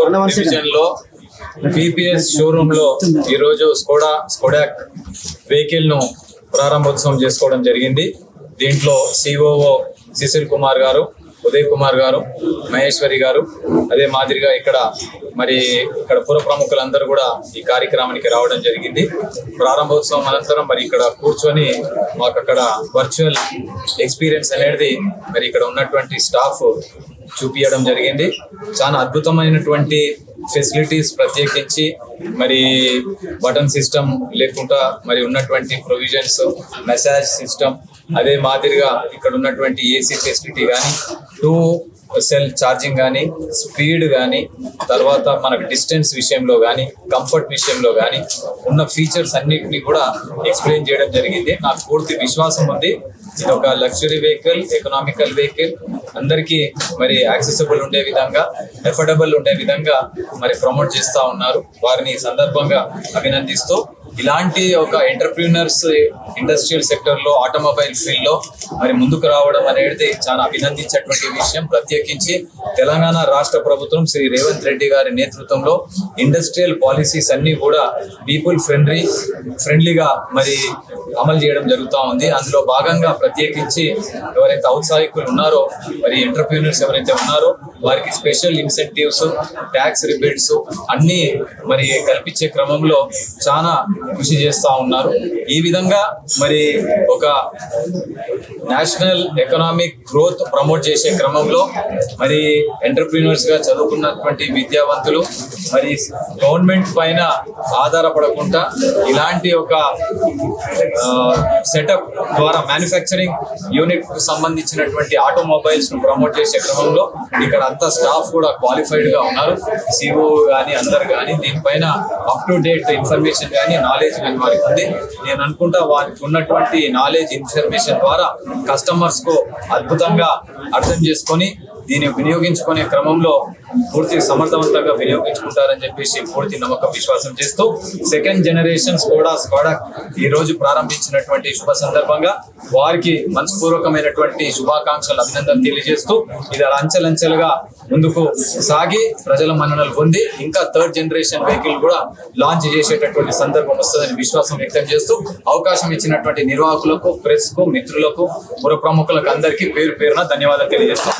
Division లో PPS showroom లో ఈ రోజు స్కోడాక్ వెహికల్ ను ప్రారంభోత్సవం చేసుకోవడం జరిగింది. దీంట్లో సిఓఓ సిసిల్ కుమార్ గారు, ఉదయ్ కుమార్ గారు, మహేశ్వరి గారు, అదే మాదిరిగా ఇక్కడ పుర ప్రముఖులందరూ కూడా ఈ కార్యక్రమానికి రావడం జరిగింది. ప్రారంభోత్సవం అనంతరం ఇక్కడ కూర్చొని మాకు అక్కడ వర్చువల్ ఎక్స్పీరియన్స్ అనేది ఇక్కడ ఉన్నటువంటి స్టాఫ్ చూపించడం జరిగింది. చాలా అద్భుతమైనటువంటి ఫెసిలిటీస్, ప్రత్యేకించి బటన్ సిస్టమ్ లేకుండా ఉన్నటువంటి ప్రొవిజన్స్, మెసాజ్ సిస్టమ్, అదే మాదిరిగా ఇక్కడ ఉన్నటువంటి ఏసీ ఫెసిలిటీ కానీ, 2 సెల్ ఛార్జింగ్ కానీ, స్పీడ్ కానీ, తర్వాత మనకు డిస్టెన్స్ విషయంలో కానీ, కంఫర్ట్ విషయంలో కానీ ఉన్న ఫీచర్స్ అన్నిటినీ కూడా ఎక్స్ప్లెయిన్ చేయడం జరిగింది. నాకు పూర్తి విశ్వాసం ఉంది ఇది ఒక లగ్జరీ వెహికల్, ఎకనామికల్ వెహికల్, అందరికీ యాక్సెసిబుల్ ఉండే విధంగా, ఎఫోర్డబుల్ ఉండే విధంగా ప్రమోట్ చేస్తూ ఉన్నారు. వారిని ఈ సందర్భంగా అభినందిస్తూ ఇలాంటి ఒక ఎంటర్ప్రీనర్స్ ఇండస్ట్రియల్ సెక్టర్ లో, ఆటోమొబైల్ ఫీల్డ్ లో ముందుకు రావడం అనేది చాలా అభినందించేటువంటి విషయం. ప్రత్యేకించి తెలంగాణ రాష్ట్ర ప్రభుత్వం శ్రీ రేవంత్ రెడ్డి గారి నేతృత్వంలో ఇండస్ట్రియల్ పాలసీస్ అన్ని కూడా పీపుల్ ఫ్రెండ్లీగా అమలు చేయడం జరుగుతూ ఉంది. అందులో భాగంగా ప్రత్యేకించి ఎవరైతే ఔత్సాహికులు ఉన్నారో, ఎంటర్ప్రీనర్స్ ఎవరైతే ఉన్నారో వారికి స్పెషల్ ఇన్సెంటివ్స్, ట్యాక్స్ రిబేట్స్ అన్ని కల్పించే క్రమంలో చాలా కృషి చేస్తూ ఉన్నారు. ఈ విధంగా ఒక నేషనల్ ఎకనామిక్ గ్రోత్ ప్రమోట్ చేసే క్రమంలో ఎంటర్ప్రీనర్స్ గా చదువుకున్నటువంటి విద్యావంతులు గవర్నమెంట్ పైన ఆధారపడకుండా ఇలాంటి ఒక సెటప్ ద్వారా మ్యానుఫ్యాక్చరింగ్ యూనిట్ కు సంబంధించినటువంటి ఆటోమొబైల్స్ ను ప్రమోట్ చేసే క్రమంలో ఇక్కడ అంతా స్టాఫ్ కూడా క్వాలిఫైడ్ గా ఉన్నారు. సిఓ కానీ అందరు కానీ దీనిపైన అప్ టు డేట్ ఇన్ఫర్మేషన్ కానీ, నాలెడ్జ్ కానీ వారికి ఉంది. నేను అనుకుంటా వారికి ఉన్నటువంటి నాలెడ్జ్, ఇన్ఫర్మేషన్ ద్వారా కస్టమర్స్ కు అద్భుతంగా అర్థం చేసుకొని దీన్ని వినియోగించుకునే క్రమంలో పూర్తి సమర్థవంతంగా వినియోగించుకుంటారని చెప్పేసి పూర్తి నమ్మకం, విశ్వాసం చేస్తూ సెకండ్ జనరేషన్ స్కోడాక్ ఈ రోజు ప్రారంభించినటువంటి శుభ సందర్భంగా వారికి మనస్పూర్వకమైనటువంటి శుభాకాంక్షలు, అభినందనలు తెలియజేస్తూ ఇది అంచెలంచెలుగా ముందుకు సాగి ప్రజల మన్ననలు పొంది ఇంకా 3rd జనరేషన్ వెహికల్ కూడా లాంచ్ చేసేటటువంటి సందర్భం వస్తుందని విశ్వాసం వ్యక్తం చేస్తూ అవకాశం ఇచ్చినటువంటి నిర్వాహకులకు, ప్రెస్ కు, మిత్రులకు, పుర ప్రముఖులకు అందరికీ పేరు పేరున ధన్యవాదాలు తెలియజేస్తాం.